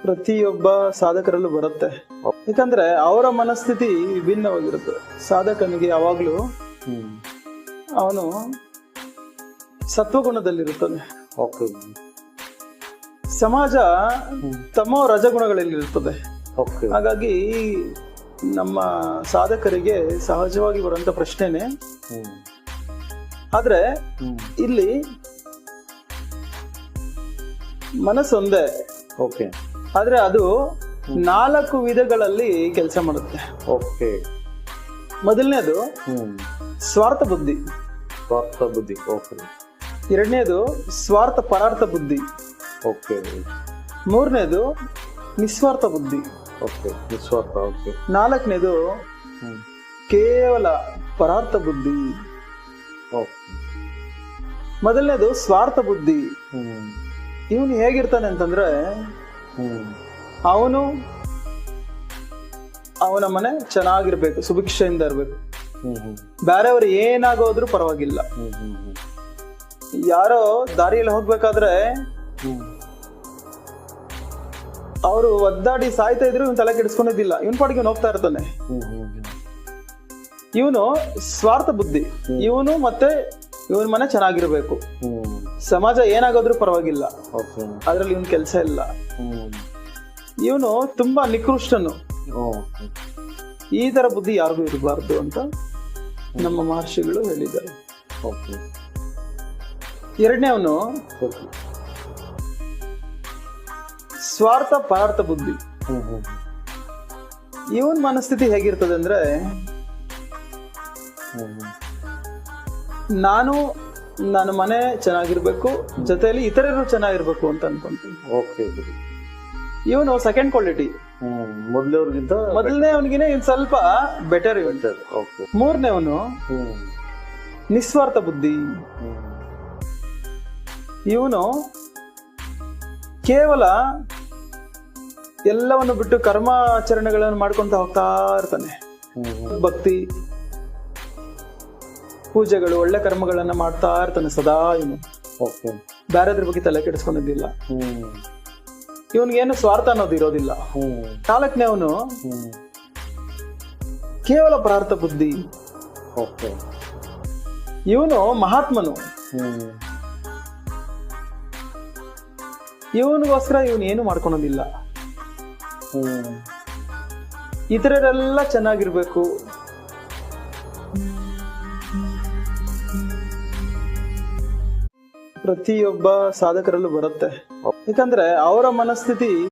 ಪ್ರತಿಯೊಬ್ಬ ಸಾಧಕರಲ್ಲೂ ಬರುತ್ತೆ. ಯಾಕಂದ್ರೆ ಅವರ ಮನಸ್ಥಿತಿ ವಿಭಿನ್ನವಾಗಿರುತ್ತೆ. ಸಾಧಕನಿಗೆ ಯಾವಾಗ್ಲೂ ಅವನು ಸತ್ವಗುಣದಲ್ಲಿರುತ್ತಾನೆ. ಸಮಾಜ ತಮ್ಮ ರಜಗುಣಗಳಲ್ಲಿರುತ್ತದೆ. ಹಾಗಾಗಿ ನಮ್ಮ ಸಾಧಕರಿಗೆ ಸಹಜವಾಗಿ ಬರುವಂತ ಪ್ರಶ್ನೆನೆ. ಆದ್ರೆ ಇಲ್ಲಿ ಮನಸ್ಸೊಂದೇ, ಆದ್ರೆ ಅದು 4 ವಿಧಗಳಲ್ಲಿ ಕೆಲಸ ಮಾಡುತ್ತೆ. ಮೊದಲನೇದು ಸ್ವಾರ್ಥ ಬುದ್ಧಿ. ಎರಡನೇದು ಸ್ವಾರ್ಥ ಪರಾರ್ಥ ಬುದ್ಧಿ. ಮೂರನೇದು ನಿಸ್ವಾರ್ಥ ಬುದ್ಧಿ. ನಾಲ್ಕನೇದು ಕೇವಲ ಪರಾರ್ಥ ಬುದ್ಧಿ. ಮೊದಲನೇದು ಸ್ವಾರ್ಥ ಬುದ್ಧಿ. ಇವನು ಹೇಗಿರ್ತಾನೆ ಅಂತಂದ್ರೆ, ಅವನು ಅವನ ಮನೆ ಚೆನ್ನಾಗಿರ್ಬೇಕು, ಸುಭಿಕ್ಷೆಯಿಂದ ಇರ್ಬೇಕು, ಬೇರೆಯವರು ಏನಾಗೋದ್ರೂ ಪರವಾಗಿಲ್ಲ. ಯಾರೋ ದಾರಿಯಲ್ಲಿ ಹೋಗ್ಬೇಕಾದ್ರೆ ಅವರು ಒದ್ದಾಡಿ ಸಾಯ್ತಾ ಇದ್ರು ಇವನ್ ತಲೆ ಕೆಡಿಸ್ಕೊಂಡಿದ್ದಿಲ್ಲ, ಇವನ್ ಪಾಡಿಗೆ ಇವನು ಹೋಗ್ತಾ ಇರ್ತಾನೆ. ಇವನು ಸ್ವಾರ್ಥ ಬುದ್ಧಿ. ಇವನು ಮತ್ತೆ ಇವನ್ ಮನೆ ಚೆನ್ನಾಗಿರ್ಬೇಕು, ಸಮಾಜ ಏನಾಗೋದ್ರೂ ಪರವಾಗಿಲ್ಲ, ಅದ್ರಲ್ಲಿ ಇವನ್ ಕೆಲ್ಸ ಇಲ್ಲ. ಇವನು ತುಂಬಾ ನಿಕೃಷ್ಟನು. ಈ ತರ ಬುದ್ಧಿ ಯಾರಿಗೂ ಇರಬಾರ್ದು ಅಂತ ನಮ್ಮ ಮಹರ್ಷಿಗಳು ಹೇಳಿದ್ದಾರೆ. ಎರಡನೇವನು ಸ್ವಾರ್ಥ ಪರಾರ್ಥ ಬುದ್ಧಿ. ಇವನ್ ಮನಸ್ಥಿತಿ ಹೇಗಿರ್ತದೆ ಅಂದ್ರೆ, ನನ್ನ ಮನೆ ಚೆನ್ನಾಗಿರ್ಬೇಕು, ಜೊತೆಯಲ್ಲಿ ಇತರರು ಚೆನ್ನಾಗಿರ್ಬೇಕು ಅಂತ ಅನ್ಕೊಂತೀನಿ. ಇವನು ಸೆಕೆಂಡ್ ಕ್ವಾಲಿಟಿ. ಮೊದಲನೇ ಅವನಿಗಿನ ಇನ್ ಸ್ವಲ್ಪ ಬೆಟರ್. ಮೂರನೇವನು ನಿಸ್ವಾರ್ಥ ಬುದ್ಧಿ. ಇವನು ಕೇವಲ ಎಲ್ಲವನ್ನು ಬಿಟ್ಟು ಕರ್ಮಾಚರಣೆಗಳನ್ನು ಮಾಡ್ಕೊಂತ ಹೋಗ್ತಾ ಇರ್ತಾನೆ. ಭಕ್ತಿ ಪೂಜೆಗಳು, ಒಳ್ಳೆ ಕರ್ಮಗಳನ್ನ ಮಾಡ್ತಾ ಇರ್ತಾನೆ ಸದಾ. ಇವನು ಬೇರೆದ್ರ ಬಗ್ಗೆ ತಲೆ ಕೆಡಿಸ್ಕೊಂಡಿದ್ದಿಲ್ಲ. ಇವನ್ಗೇನು ಸ್ವಾರ್ಥ ಅನ್ನೋದು ಇರೋದಿಲ್ಲ. ನಾಲ್ಕನೇವನು ಕೇವಲ ಪರಾರ್ಥ ಬುದ್ಧಿ. ಇವನು ಮಹಾತ್ಮನು. ಇವನಿಗೋಸ್ಕರ ಇವನು ಏನು ಮಾಡ್ಕೊಳೋದಿಲ್ಲ. ಇತರರೆಲ್ಲ ಚೆನ್ನಾಗಿರ್ಬೇಕು, ಪ್ರತಿಯೊಬ್ಬ ಸಾಧಕರಲ್ಲೂ ಬರುತ್ತೆ. ಯಾಕಂದ್ರೆ ಅವರ ಮನಸ್ಥಿತಿ